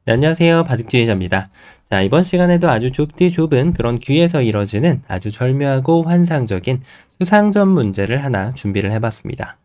네, 안녕하세요. 바둑주의자입니다. 자, 이번 시간에도 아주 좁디 좁은 그런 귀에서 이뤄지는 아주 절묘하고 환상적인 수상전 문제를 하나 준비를 해봤습니다.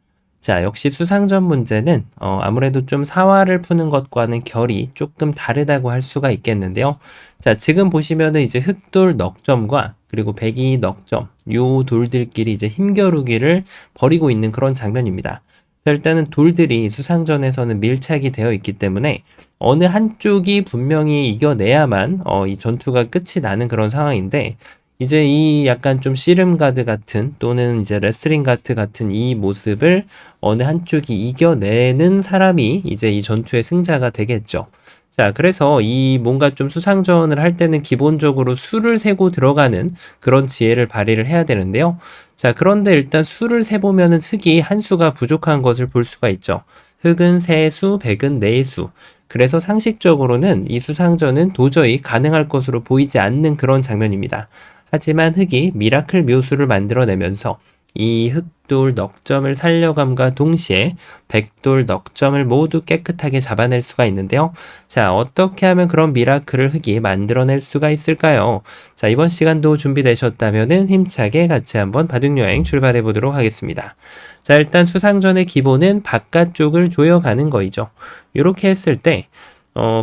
자, 역시 수상전 문제는 아무래도 좀 사화를 푸는 것과는 결이 조금 다르다고 할 수가 있겠는데요. 자, 지금 보시면은 이제 흑돌 넉점과 그리고 백이 넉점, 요 돌들끼리 이제 힘겨루기를 벌이고 있는 그런 장면입니다. 자, 일단은 돌들이 수상전에서는 밀착이 되어 있기 때문에 어느 한쪽이 분명히 이겨내야만 이 전투가 끝이 나는 그런 상황인데, 이제 이 약간 좀 씨름 가드 같은 또는 이제 레슬링 가드 같은 이 모습을 어느 한쪽이 이겨내는 사람이 이제 이 전투의 승자가 되겠죠. 자, 그래서 이 뭔가 좀 수상전을 할 때는 기본적으로 수를 세고 들어가는 그런 지혜를 발휘를 해야 되는데요. 자, 그런데 일단 수를 세보면은 흑이 한 수가 부족한 것을 볼 수가 있죠. 흑은 세 수, 백은 네 수. 그래서 상식적으로는 이 수상전은 도저히 가능할 것으로 보이지 않는 그런 장면입니다. 하지만 흑이 미라클 묘수를 만들어내면서 이 흑돌 넉점을 살려감과 동시에 백돌 넉점을 모두 깨끗하게 잡아낼 수가 있는데요. 자, 어떻게 하면 그런 미라클을 흑이 만들어낼 수가 있을까요? 자, 이번 시간도 준비되셨다면 힘차게 같이 한번 바둑여행 출발해 보도록 하겠습니다. 자, 일단 수상전의 기본은 바깥쪽을 조여가는 거이죠. 이렇게 했을 때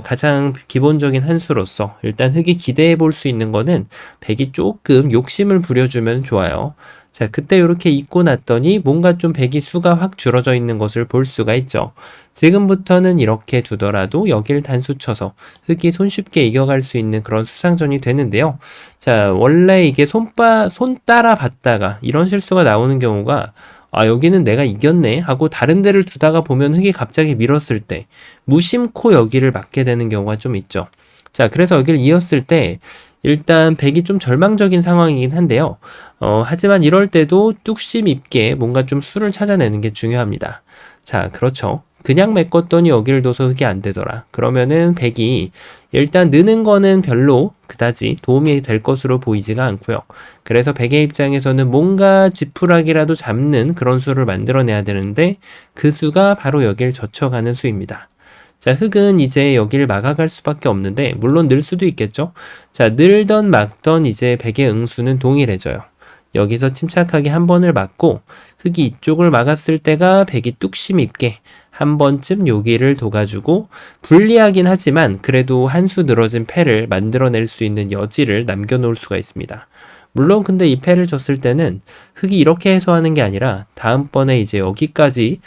가장 기본적인 한 수로서 일단 흑이 기대해 볼 수 있는 거는 백이 조금 욕심을 부려주면 좋아요. 자, 그때 이렇게 잊고 났더니 뭔가 좀 백이 수가 확 줄어져 있는 것을 볼 수가 있죠. 지금부터는 이렇게 두더라도 여길 단수 쳐서 흑이 손쉽게 이겨갈 수 있는 그런 수상전이 되는데요. 자, 원래 이게 손 따라 봤다가 이런 실수가 나오는 경우가 여기는 내가 이겼네 하고 다른 데를 두다가 보면 흑이 갑자기 밀었을 때 무심코 여기를 맞게 되는 경우가 좀 있죠. 자, 그래서 여기를 이었을 때 일단 백이 좀 절망적인 상황이긴 한데요. 하지만 이럴 때도 뚝심 있게 뭔가 좀 수를 찾아내는 게 중요합니다. 자, 그렇죠. 그냥 메꿨더니 여기를 둬서 흑이 안 되더라. 그러면은 백이 일단 느는 거는 별로 그다지 도움이 될 것으로 보이지가 않고요. 그래서 백의 입장에서는 뭔가 지푸라기라도 잡는 그런 수를 만들어내야 되는데 그 수가 바로 여길 젖혀가는 수입니다. 자, 흑은 이제 여기를 막아갈 수밖에 없는데 물론 늘 수도 있겠죠. 자, 늘던 막던 이제 백의 응수는 동일해져요. 여기서 침착하게 한 번을 막고 흑이 이쪽을 막았을 때가 백이 뚝심 있게 한 번쯤 여기를 둬가지고 불리하긴 하지만 그래도 한 수 늘어진 패를 만들어낼 수 있는 여지를 남겨놓을 수가 있습니다. 물론 근데 이 패를 졌을 때는 흑이 이렇게 해소하는 게 아니라 다음번에 이제 여기까지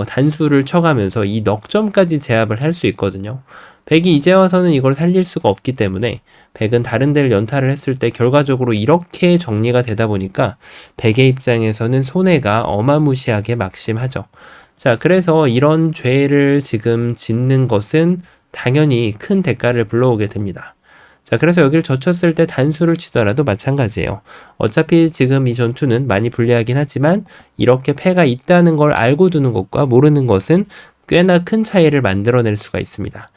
단수를 쳐가면서 이 넉점까지 제압을 할 수 있거든요. 백이 이제 와서는 이걸 살릴 수가 없기 때문에 백은 다른 데를 연타를 했을 때 결과적으로 이렇게 정리가 되다 보니까 백의 입장에서는 손해가 어마무시하게 막심하죠. 자, 그래서 이런 죄를 지금 짓는 것은 당연히 큰 대가를 불러오게 됩니다. 자, 그래서 여기를 젖혔을 때 단수를 치더라도 마찬가지예요. 어차피 지금 이 전투는 많이 불리하긴 하지만 이렇게 패가 있다는 걸 알고 두는 것과 모르는 것은 꽤나 큰 차이를 만들어낼 수가 있습니다.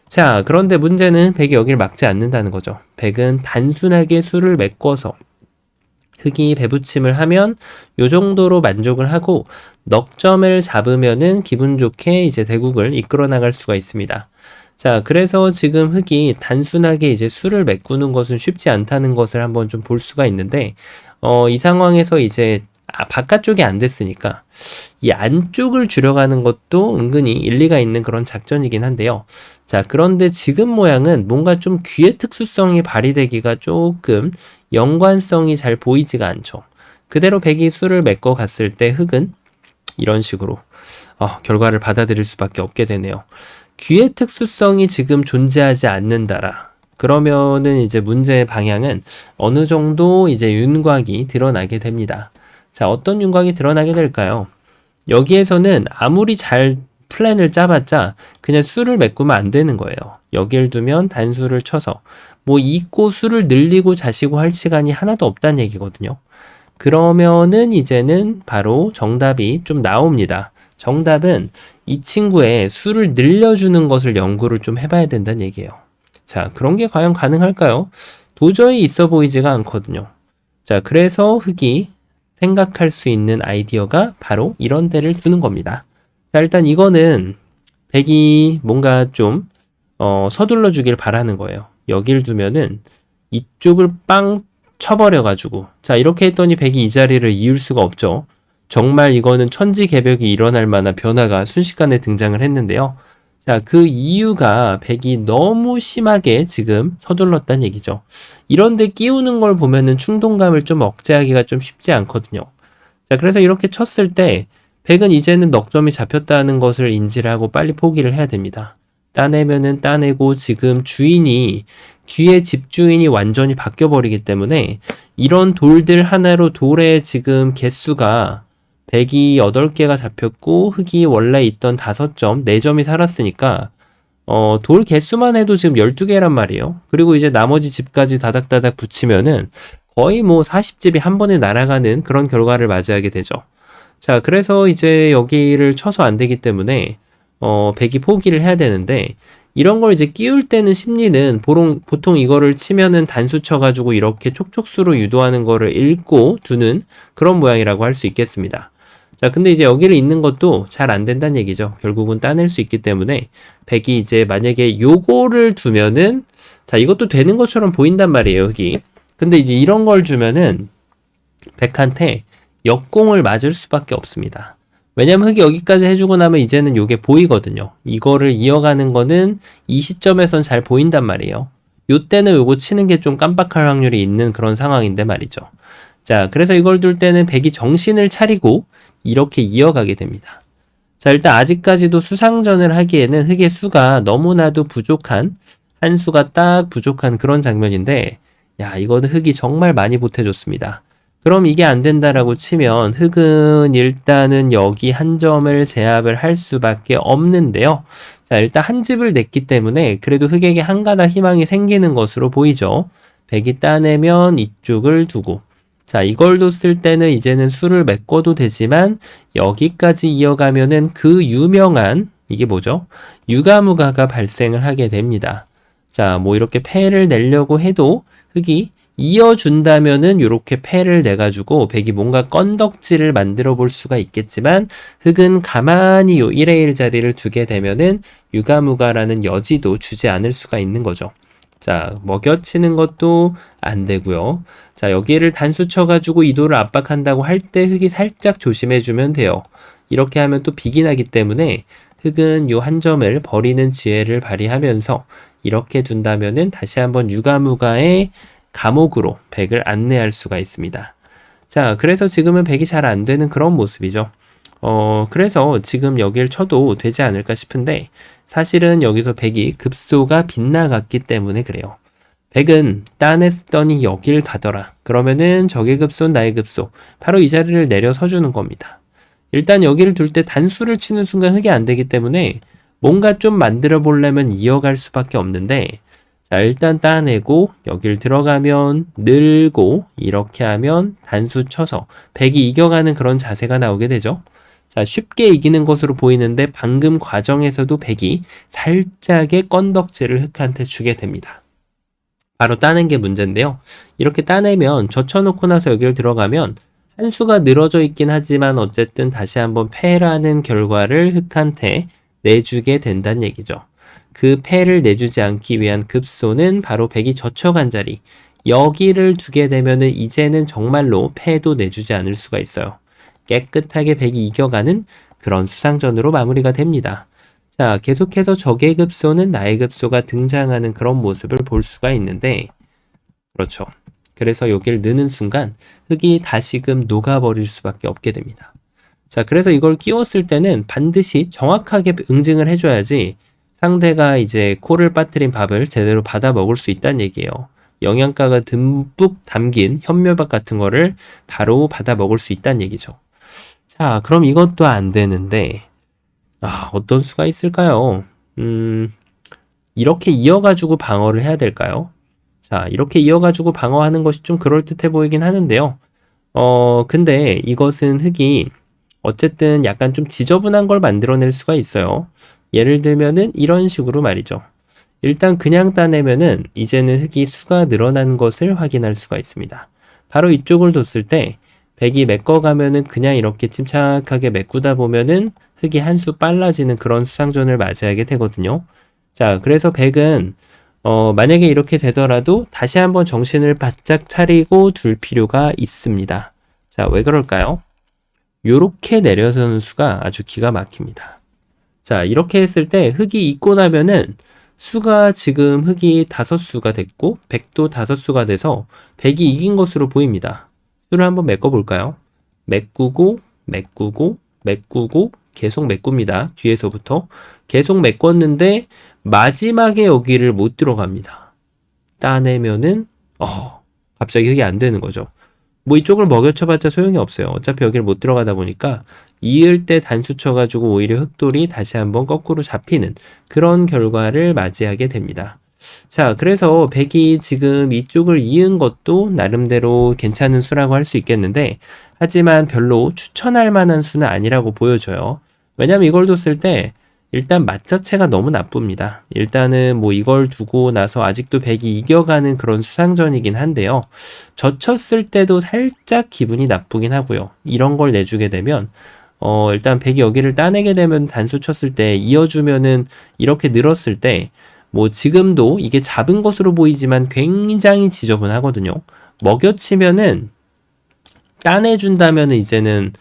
자, 그런데 문제는 백이 여기를 막지 않는다는 거죠. 백은 단순하게 수를 메꿔서 흑이 배붙임을 하면 요 정도로 만족을 하고 넉점을 잡으면은 기분 좋게 이제 대국을 이끌어 나갈 수가 있습니다. 자, 그래서 지금 흑이 단순하게 이제 수를 메꾸는 것은 쉽지 않다는 것을 한번 좀 볼 수가 있는데, 이 상황에서 이제 바깥쪽이 안 됐으니까 이 안쪽을 줄여가는 것도 은근히 일리가 있는 그런 작전이긴 한데요. 자, 그런데 지금 모양은 뭔가 좀 귀의 특수성이 발휘되기가 조금 연관성이 잘 보이지가 않죠. 그대로 백이 수를 메꿔 갔을 때 흑은 이런 식으로 결과를 받아들일 수밖에 없게 되네요. 귀의 특수성이 지금 존재하지 않는다라. 그러면은 이제 문제의 방향은 어느 정도 이제 윤곽이 드러나게 됩니다. 자, 어떤 윤곽이 드러나게 될까요? 여기에서는 아무리 잘 플랜을 짜봤자 그냥 수를 메꾸면 안 되는 거예요. 여길 두면 단수를 쳐서 뭐 잊고 수를 늘리고 자시고 할 시간이 하나도 없다는 얘기거든요. 그러면은 이제는 바로 정답이 좀 나옵니다. 정답은 이 친구의 수를 늘려주는 것을 연구를 좀 해봐야 된다는 얘기예요. 자, 그런 게 과연 가능할까요? 도저히 있어 보이지가 않거든요. 자, 그래서 흑이 생각할 수 있는 아이디어가 바로 이런 데를 두는 겁니다. 자, 일단 이거는 백이 뭔가 좀 서둘러 주길 바라는 거예요. 여길 두면은 이쪽을 빵 쳐버려가지고 자 이렇게 했더니 백이 이 자리를 이을 수가 없죠. 정말 이거는 천지개벽이 일어날 만한 변화가 순식간에 등장을 했는데요. 자, 그 이유가 백이 너무 심하게 지금 서둘렀다는 얘기죠. 이런데 끼우는 걸 보면은 충동감을 좀 억제하기가 좀 쉽지 않거든요. 자, 그래서 이렇게 쳤을 때 백은 이제는 넉점이 잡혔다는 것을 인지를 하고 빨리 포기를 해야 됩니다. 따내면은 따내고 지금 주인이 뒤에 집주인이 완전히 바뀌어버리기 때문에 이런 돌들 하나로 돌의 지금 개수가 백이 8개가 잡혔고 흙이 원래 있던 5점, 4점이 살았으니까 돌 개수만 해도 지금 12개란 말이에요. 그리고 이제 나머지 집까지 다닥다닥 붙이면은 거의 뭐 40집이 한 번에 날아가는 그런 결과를 맞이하게 되죠. 자, 그래서 이제 여기를 쳐서 안 되기 때문에 백이 포기를 해야 되는데 이런 걸 이제 끼울 때는 심리는 보통 이거를 치면은 단수 쳐가지고 이렇게 촉촉수로 유도하는 거를 읽고 두는 그런 모양이라고 할 수 있겠습니다. 자, 근데 이제 여기를 잇는 것도 잘 안 된다는 얘기죠. 결국은 따낼 수 있기 때문에 백이 이제 만약에 요거를 두면은 자, 이것도 되는 것처럼 보인단 말이에요, 흙이. 근데 이제 이런 걸 주면은 백한테 역공을 맞을 수밖에 없습니다. 왜냐면 흙이 여기까지 해주고 나면 이제는 요게 보이거든요. 이거를 이어가는 거는 이 시점에선 잘 보인단 말이에요. 요때는 요거 치는 게 좀 깜빡할 확률이 있는 그런 상황인데 말이죠. 자, 그래서 이걸 둘 때는 백이 정신을 차리고 이렇게 이어가게 됩니다. 자, 일단 아직까지도 수상전을 하기에는 흙의 수가 너무나도 부족한, 한 수가 딱 부족한 그런 장면인데, 야, 이거는 흙이 정말 많이 보태줬습니다. 그럼 이게 안 된다라고 치면 흙은 일단은 여기 한 점을 제압을 할 수밖에 없는데요. 자, 일단 한 집을 냈기 때문에 그래도 흙에게 한 가닥 희망이 생기는 것으로 보이죠. 백이 따내면 이쪽을 두고 자, 이걸 뒀을 때는 이제는 수를 메꿔도 되지만 여기까지 이어가면은 그 유명한 이게 뭐죠? 유가무가가 발생을 하게 됩니다. 자, 뭐 이렇게 패를 내려고 해도 흙이 이어준다면은 이렇게 패를 내가지고 백이 뭔가 건덕지를 만들어 볼 수가 있겠지만 흙은 가만히 요 1의 1 자리를 두게 되면은 유가무가라는 여지도 주지 않을 수가 있는 거죠. 자, 먹여치는 것도 안 되고요. 자, 여기를 단수 쳐가지고 이도를 압박한다고 할 때 흙이 살짝 조심해주면 돼요. 이렇게 하면 또 빅이 나기 때문에 흙은 요 한 점을 버리는 지혜를 발휘하면서 이렇게 둔다면은 다시 한번 유가무가의 감옥으로 백을 안내할 수가 있습니다. 자, 그래서 지금은 백이 잘 안 되는 그런 모습이죠. 그래서 지금 여길 쳐도 되지 않을까 싶은데 사실은 여기서 백이 급소가 빗나갔기 때문에 그래요. 백은 따냈더니 여길 가더라. 그러면은 적의 급소, 나의 급소. 바로 이 자리를 내려 서주는 겁니다. 일단 여기를 둘 때 단수를 치는 순간 흙이 안 되기 때문에 뭔가 좀 만들어 보려면 이어갈 수밖에 없는데 자, 일단 따내고 여길 들어가면 늘고 이렇게 하면 단수 쳐서 백이 이겨가는 그런 자세가 나오게 되죠. 자, 쉽게 이기는 것으로 보이는데 방금 과정에서도 백이 살짝의 건덕지를 흙한테 주게 됩니다. 바로 따낸 게 문제인데요. 이렇게 따내면 젖혀놓고 나서 여기를 들어가면 한 수가 늘어져 있긴 하지만 어쨌든 다시 한번 패라는 결과를 흙한테 내주게 된다는 얘기죠. 그 패를 내주지 않기 위한 급소는 바로 백이 젖혀간 자리. 여기를 두게 되면은 이제는 정말로 패도 내주지 않을 수가 있어요. 깨끗하게 백이 이겨가는 그런 수상전으로 마무리가 됩니다. 자, 계속해서 적의 급소는 나의 급소가 등장하는 그런 모습을 볼 수가 있는데 그렇죠. 그래서 여기를 넣는 순간 흙이 다시금 녹아버릴 수밖에 없게 됩니다. 자, 그래서 이걸 끼웠을 때는 반드시 정확하게 응징을 해줘야지 상대가 이제 코를 빠뜨린 밥을 제대로 받아 먹을 수 있다는 얘기예요. 영양가가 듬뿍 담긴 현묘밥 같은 거를 바로 받아 먹을 수 있다는 얘기죠. 자, 그럼 이것도 안 되는데 어떤 수가 있을까요? 이렇게 이어가지고 방어를 해야 될까요? 자, 이렇게 이어가지고 방어하는 것이 좀 그럴듯해 보이긴 하는데요. 근데 이것은 흙이 어쨌든 약간 좀 지저분한 걸 만들어낼 수가 있어요. 예를 들면은 이런 식으로 말이죠. 일단 그냥 따내면은 이제는 흙이 수가 늘어난 것을 확인할 수가 있습니다. 바로 이쪽을 뒀을 때 백이 메꿔가면은 그냥 이렇게 침착하게 메꾸다 보면은 흙이 한 수 빨라지는 그런 수상전을 맞이하게 되거든요. 자, 그래서 100은 만약에 이렇게 되더라도 다시 한번 정신을 바짝 차리고 둘 필요가 있습니다. 자, 왜 그럴까요? 요렇게 내려서는 수가 아주 기가 막힙니다. 자, 이렇게 했을 때 흙이 있고 나면은 수가 지금 흙이 5수가 됐고 100도 5수가 돼서 100이 이긴 것으로 보입니다. 수를 한번 메꿔볼까요? 메꾸고 메꾸고 메꾸고 계속 메꿉니다. 뒤에서부터 계속 메꿨는데 마지막에 여기를 못 들어갑니다. 따내면은 갑자기 흙이 안 되는 거죠. 뭐 이쪽을 먹여쳐봤자 소용이 없어요. 어차피 여기를 못 들어가다 보니까 이을 때 단수 쳐가지고 오히려 흙돌이 다시 한번 거꾸로 잡히는 그런 결과를 맞이하게 됩니다. 자, 그래서 100이 지금 이쪽을 이은 것도 나름대로 괜찮은 수라고 할 수 있겠는데, 하지만 별로 추천할 만한 수는 아니라고 보여져요. 왜냐면 이걸 뒀을 때 일단 맛 자체가 너무 나쁩니다. 일단은 뭐 이걸 두고 나서 아직도 100이 이겨가는 그런 수상전이긴 한데요. 젖혔을 때도 살짝 기분이 나쁘긴 하고요. 이런 걸 내주게 되면 일단 100이 여기를 따내게 되면 단수 쳤을 때 이어주면은 이렇게 늘었을 때 뭐 지금도 이게 잡은 것으로 보이지만 굉장히 지저분하거든요. 먹여치면은 따내준다면은 이제는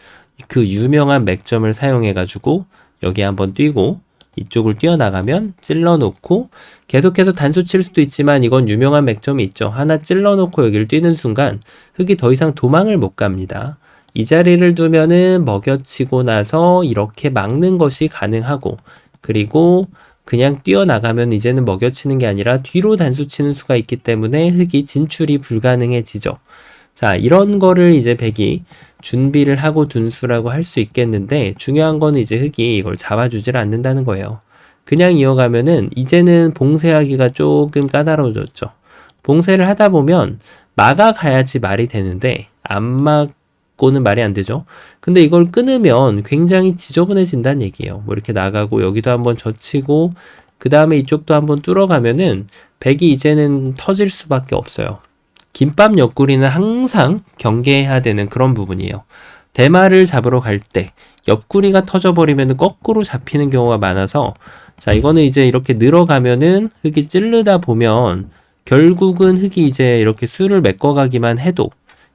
그 유명한 맥점을 사용해가지고 여기 한번 뛰고 이쪽을 뛰어나가면 찔러놓고 계속해서 단수 칠 수도 있지만 이건 유명한 맥점이 있죠. 하나 찔러놓고 여기를 뛰는 순간 흙이 더 이상 도망을 못 갑니다. 이 자리를 두면은 먹여치고 나서 이렇게 막는 것이 가능하고 그리고 그냥 뛰어나가면 이제는 먹여치는 게 아니라 뒤로 단수 치는 수가 있기 때문에 흙이 진출이 불가능해지죠. 자, 이런 거를 이제 100이 준비를 하고 둔 수라고 할 수 있겠는데 중요한 거는 이제 흙이 이걸 잡아주질 않는다는 거예요. 그냥 이어가면은 이제는 봉쇄하기가 조금 까다로워졌죠. 봉쇄를 하다 보면 막아가야지 말이 되는데 안 막고는 말이 안 되죠. 근데 이걸 끊으면 굉장히 지저분해진다는 얘기예요. 뭐 이렇게 나가고 여기도 한번 젖히고 그 다음에 이쪽도 한번 뚫어가면은 100이 이제는 터질 수밖에 없어요. 김밥 옆구리는 항상 경계해야 되는 그런 부분이에요. 대마를 잡으러 갈 때 옆구리가 터져버리면 거꾸로 잡히는 경우가 많아서 자, 이거는 이제 이렇게 늘어가면은 흙이 찌르다 보면 결국은 흙이 이제 이렇게 수를 메꿔가기만 해도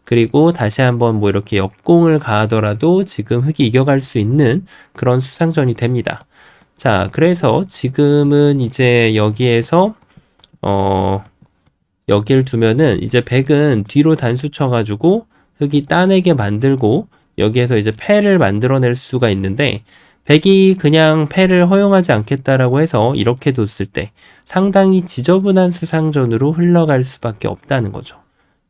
그리고 다시 한번 뭐 이렇게 역공을 가하더라도 지금 흙이 이겨갈 수 있는 그런 수상전이 됩니다. 자, 그래서 지금은 이제 여기에서 여기를 두면은 이제 100은 뒤로 단수 쳐가지고 흙이 따내게 만들고 여기에서 이제 패를 만들어낼 수가 있는데 100이 그냥 패를 허용하지 않겠다라고 해서 이렇게 뒀을 때 상당히 지저분한 수상전으로 흘러갈 수밖에 없다는 거죠.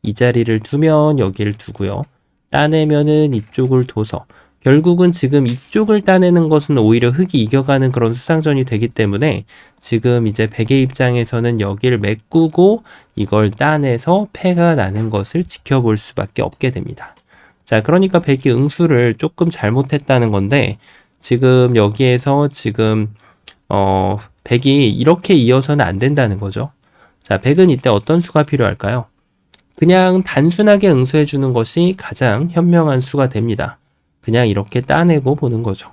이 자리를 두면 여기를 두고요. 따내면은 이쪽을 둬서 결국은 지금 이쪽을 따내는 것은 오히려 흙이 이겨가는 그런 수상전이 되기 때문에 지금 이제 100의 입장에서는 여기를 메꾸고 이걸 따내서 패가 나는 것을 지켜볼 수밖에 없게 됩니다. 자, 그러니까 100이 응수를 조금 잘못했다는 건데 지금 여기에서 지금 100이 이렇게 이어서는 안 된다는 거죠. 자, 100은 이때 어떤 수가 필요할까요? 그냥 단순하게 응수해 주는 것이 가장 현명한 수가 됩니다. 그냥 이렇게 따내고 보는 거죠.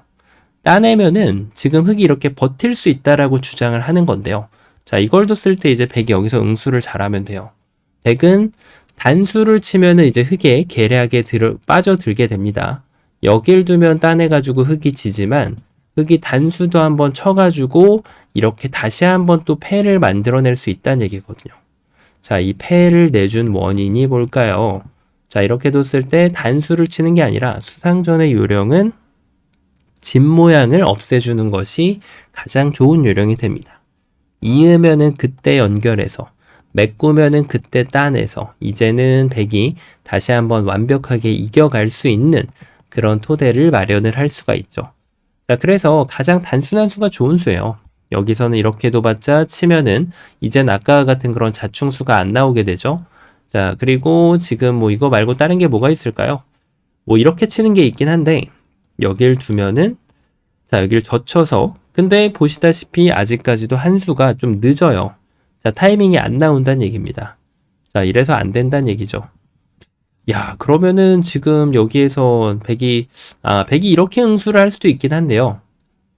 따내면은 지금 흙이 이렇게 버틸 수 있다라고 주장을 하는 건데요. 자, 이걸 뒀을 때 이제 100이 여기서 응수를 잘하면 돼요. 100은 단수를 치면은 이제 흙에 계략에 빠져들게 됩니다. 여길 두면 따내가지고 흙이 지지만 흙이 단수도 한번 쳐가지고 이렇게 다시 한번 또 패를 만들어낼 수 있다는 얘기거든요. 자, 이 패를 내준 원인이 뭘까요? 자, 이렇게 뒀을 때 단수를 치는 게 아니라 수상전의 요령은 집 모양을 없애주는 것이 가장 좋은 요령이 됩니다. 이으면은 그때 연결해서 메꾸면은 그때 따내서 이제는 100이 다시 한번 완벽하게 이겨갈 수 있는 그런 토대를 마련을 할 수가 있죠. 자, 그래서 가장 단순한 수가 좋은 수예요. 여기서는 이렇게 둬봤자 치면은 이젠 아까와 같은 그런 자충수가 안 나오게 되죠. 자, 그리고 지금 뭐 이거 말고 다른 게 뭐가 있을까요? 뭐 이렇게 치는 게 있긴 한데 여길 두면은 자, 여기를 젖혀서 근데 보시다시피 아직까지도 한 수가 좀 늦어요. 자, 타이밍이 안 나온다는 얘기입니다. 자, 이래서 안 된다는 얘기죠. 야, 그러면은 지금 여기에서 100이 이렇게 응수를 할 수도 있긴 한데요.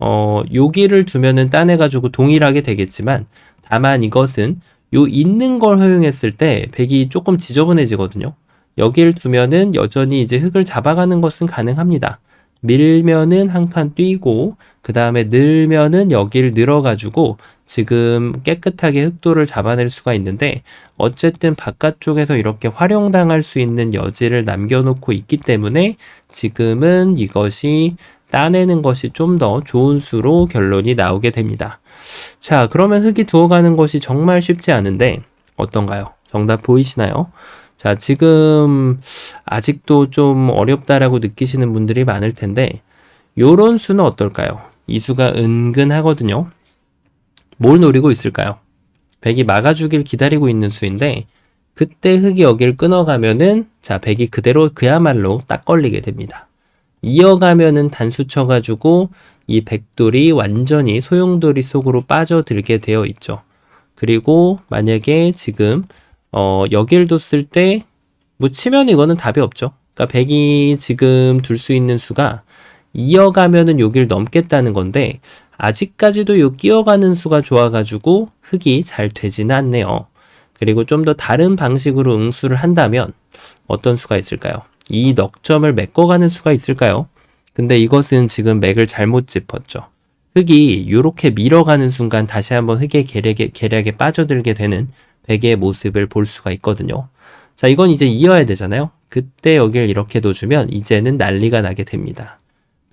여기를 두면은 따내가지고 동일하게 되겠지만, 다만 이것은 요 있는 걸 허용했을 때 백이 조금 지저분해지거든요. 여기를 두면은 여전히 이제 흙을 잡아가는 것은 가능합니다. 밀면은 한 칸 뛰고, 그 다음에 늘면은 여기를 늘어가지고 지금 깨끗하게 흙돌을 잡아낼 수가 있는데, 어쨌든 바깥쪽에서 이렇게 활용당할 수 있는 여지를 남겨놓고 있기 때문에 지금은 이것이 따내는 것이 좀 더 좋은 수로 결론이 나오게 됩니다. 자, 그러면 흙이 두어가는 것이 정말 쉽지 않은데 어떤가요? 정답 보이시나요? 자, 지금 아직도 좀 어렵다라고 느끼시는 분들이 많을 텐데 요런 수는 어떨까요? 이 수가 은근 하거든요. 뭘 노리고 있을까요? 백이 막아주길 기다리고 있는 수인데 그때 흙이 여길 끊어가면은 자, 백이 그대로 그야말로 딱 걸리게 됩니다. 이어가면은 단수 쳐가지고 이 백돌이 완전히 소용돌이 속으로 빠져들게 되어 있죠. 그리고 만약에 지금 여길 뒀을 때 뭐 치면 이거는 답이 없죠. 그러니까 백이 지금 둘 수 있는 수가 이어가면은 여길 넘겠다는 건데 아직까지도 요 끼어가는 수가 좋아가지고 흙이 잘 되지는 않네요. 그리고 좀 더 다른 방식으로 응수를 한다면 어떤 수가 있을까요? 이 넉점을 메꿔가는 수가 있을까요? 근데 이것은 지금 맥을 잘못 짚었죠. 흙이 이렇게 밀어가는 순간 다시 한번 흙의 계략에 빠져들게 되는 백의 모습을 볼 수가 있거든요. 자, 이건 이제 이어야 되잖아요. 그때 여길 이렇게 둬주면 이제는 난리가 나게 됩니다.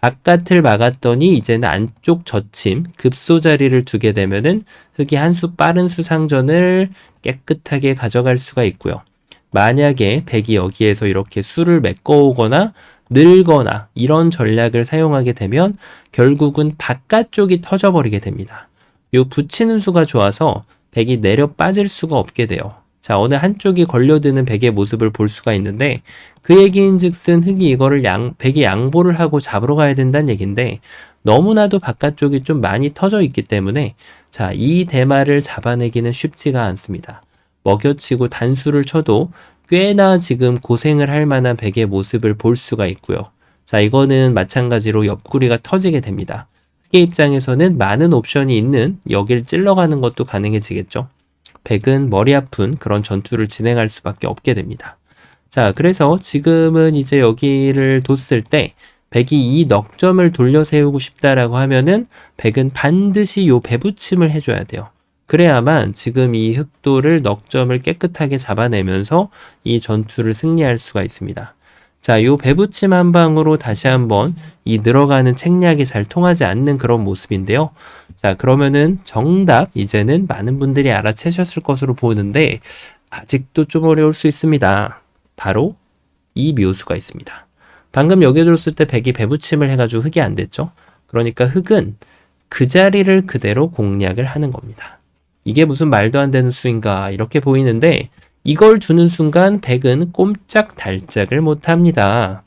바깥을 막았더니 이제는 안쪽 젖힘, 급소 자리를 두게 되면은 흙이 한 수 빠른 수상전을 깨끗하게 가져갈 수가 있고요. 만약에 백이 여기에서 이렇게 수를 메꿔오거나 늘거나 이런 전략을 사용하게 되면 결국은 바깥쪽이 터져버리게 됩니다. 요 붙이는 수가 좋아서 백이 내려 빠질 수가 없게 돼요. 자, 어느 한쪽이 걸려드는 백의 모습을 볼 수가 있는데 그 얘기인 즉슨 흙이 이거를 백이 양보를 하고 잡으러 가야 된다는 얘기인데 너무나도 바깥쪽이 좀 많이 터져 있기 때문에 자, 이 대마를 잡아내기는 쉽지가 않습니다. 먹여치고 단수를 쳐도 꽤나 지금 고생을 할 만한 백의 모습을 볼 수가 있고요. 자, 이거는 마찬가지로 옆구리가 터지게 됩니다. 흑의 입장에서는 많은 옵션이 있는 여길 찔러가는 것도 가능해지겠죠. 백은 머리 아픈 그런 전투를 진행할 수밖에 없게 됩니다. 자, 그래서 지금은 이제 여기를 뒀을 때 백이 이 넉점을 돌려 세우고 싶다라고 하면은 백은 반드시 요 배붙임을 해줘야 돼요. 그래야만 지금 이 흑돌을 넉점을 깨끗하게 잡아내면서 이 전투를 승리할 수가 있습니다. 자, 요 배붙임 한 방으로 다시 한번 이 늘어가는 책략이 잘 통하지 않는 그런 모습인데요. 자, 그러면은 정답 이제는 많은 분들이 알아채셨을 것으로 보는데 아직도 좀 어려울 수 있습니다. 바로 이 묘수가 있습니다. 방금 여기 들었을 때 백이 배붙임을 해가지고 흙이 안 됐죠. 그러니까 흙은 그 자리를 그대로 공략을 하는 겁니다. 이게 무슨 말도 안 되는 수인가 이렇게 보이는데 이걸 두는 순간 백은 꼼짝달짝을 못합니다.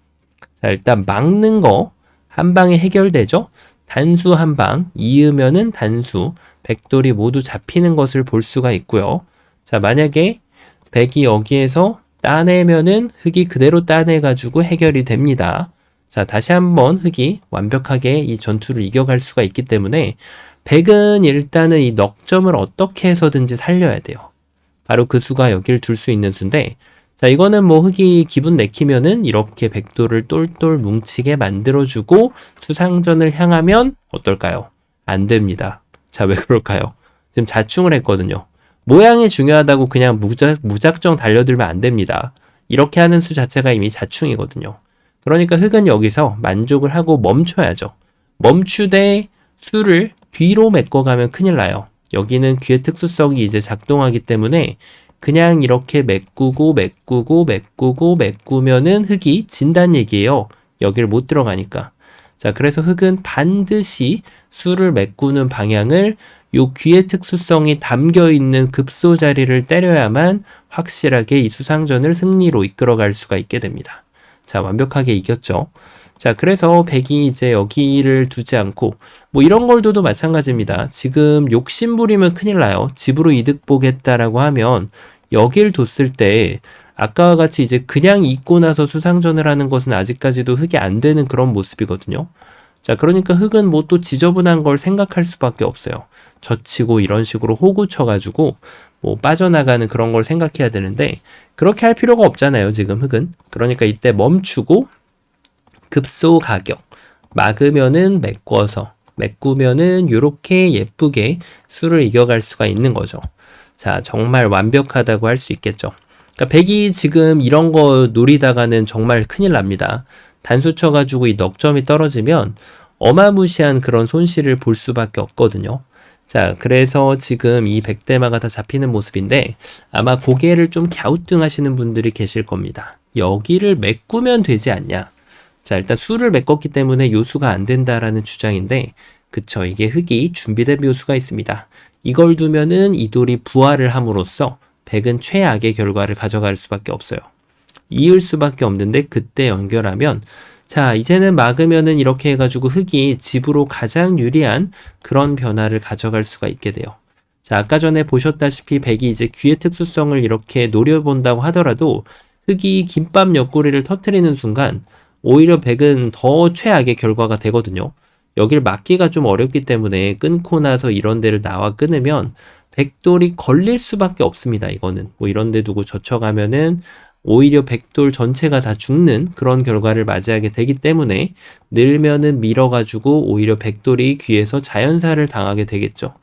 자, 일단 막는 거 한 방에 해결되죠. 단수 한 방, 이으면은 단수, 백돌이 모두 잡히는 것을 볼 수가 있고요. 자, 만약에 백이 여기에서 따내면은 흙이 그대로 따내가지고 해결이 됩니다. 자, 다시 한번 흙이 완벽하게 이 전투를 이겨갈 수가 있기 때문에 백은 일단은 이 넉점을 어떻게 해서든지 살려야 돼요. 바로 그 수가 여기를 둘 수 있는 수인데 자, 이거는 뭐 흙이 기분 내키면은 이렇게 백돌을 똘똘 뭉치게 만들어주고 수상전을 향하면 어떨까요? 안 됩니다. 자, 왜 그럴까요? 지금 자충을 했거든요. 모양이 중요하다고 그냥 무작정 달려들면 안 됩니다. 이렇게 하는 수 자체가 이미 자충이거든요. 그러니까 흙은 여기서 만족을 하고 멈춰야죠. 멈추되 수를 뒤로 메꿔가면 큰일 나요. 여기는 귀의 특수성이 이제 작동하기 때문에 그냥 이렇게 메꾸면은 흙이 진단 얘기예요. 여기를 못 들어가니까. 자, 그래서 흙은 반드시 수를 메꾸는 방향을 요 귀의 특수성이 담겨 있는 급소 자리를 때려야만 확실하게 이 수상전을 승리로 이끌어갈 수가 있게 됩니다. 자, 완벽하게 이겼죠. 자, 그래서 백이 이제 여기를 두지 않고 뭐 이런 걸 둬도 마찬가지입니다. 지금 욕심 부리면 큰일 나요. 집으로 이득 보겠다라고 하면 여길 뒀을 때 아까와 같이 이제 그냥 잊고 나서 수상전을 하는 것은 아직까지도 흙이 안 되는 그런 모습이거든요. 자, 그러니까 흙은 뭐 또 지저분한 걸 생각할 수밖에 없어요. 젖히고 이런 식으로 호구 쳐가지고 뭐 빠져나가는 그런 걸 생각해야 되는데 그렇게 할 필요가 없잖아요, 지금 흙은. 그러니까 이때 멈추고 급소 가격. 막으면은 메꿔서, 메꾸면은 요렇게 예쁘게 수를 이겨갈 수가 있는 거죠. 자, 정말 완벽하다고 할 수 있겠죠. 그러니까 백이 지금 이런 거 노리다가는 정말 큰일 납니다. 단수 쳐가지고 이 넉점이 떨어지면 어마무시한 그런 손실을 볼 수밖에 없거든요. 자, 그래서 지금 이 백대마가 다 잡히는 모습인데 아마 고개를 좀 갸우뚱하시는 분들이 계실 겁니다. 여기를 메꾸면 되지 않냐. 자, 일단 수를 메꿨기 때문에 요수가 안 된다라는 주장인데 그쵸, 이게 흙이 준비된 묘수가 있습니다. 이걸 두면은 이 돌이 부활을 함으로써 백은 최악의 결과를 가져갈 수밖에 없어요. 이을 수밖에 없는데 그때 연결하면 자, 이제는 막으면은 이렇게 해가지고 흙이 집으로 가장 유리한 그런 변화를 가져갈 수가 있게 돼요. 자, 아까 전에 보셨다시피 백이 이제 귀의 특수성을 이렇게 노려본다고 하더라도 흙이 김밥 옆구리를 터트리는 순간 오히려 백은 더 최악의 결과가 되거든요. 여길 막기가 좀 어렵기 때문에 끊고 나서 이런 데를 나와 끊으면 백돌이 걸릴 수밖에 없습니다. 이거는 뭐 이런 데 두고 젖혀가면은 오히려 백돌 전체가 다 죽는 그런 결과를 맞이하게 되기 때문에 늘면은 밀어가지고 오히려 백돌이 귀에서 자연사를 당하게 되겠죠.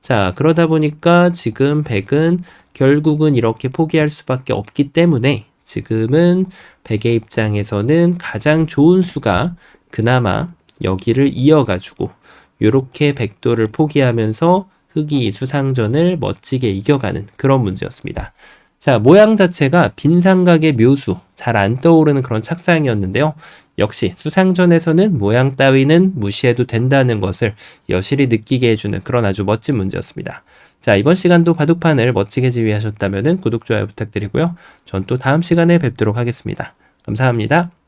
자, 그러다 보니까 지금 백은 결국은 이렇게 포기할 수밖에 없기 때문에 지금은 백의 입장에서는 가장 좋은 수가 그나마 여기를 이어가지고 이렇게 백도를 포기하면서 흙이 수상전을 멋지게 이겨가는 그런 문제였습니다. 자, 모양 자체가 빈삼각의 묘수, 잘 안 떠오르는 그런 착상이었는데요. 역시 수상전에서는 모양 따위는 무시해도 된다는 것을 여실히 느끼게 해주는 그런 아주 멋진 문제였습니다. 자, 이번 시간도 바둑판을 멋지게 지휘하셨다면 구독, 좋아요 부탁드리고요. 전 또 다음 시간에 뵙도록 하겠습니다. 감사합니다.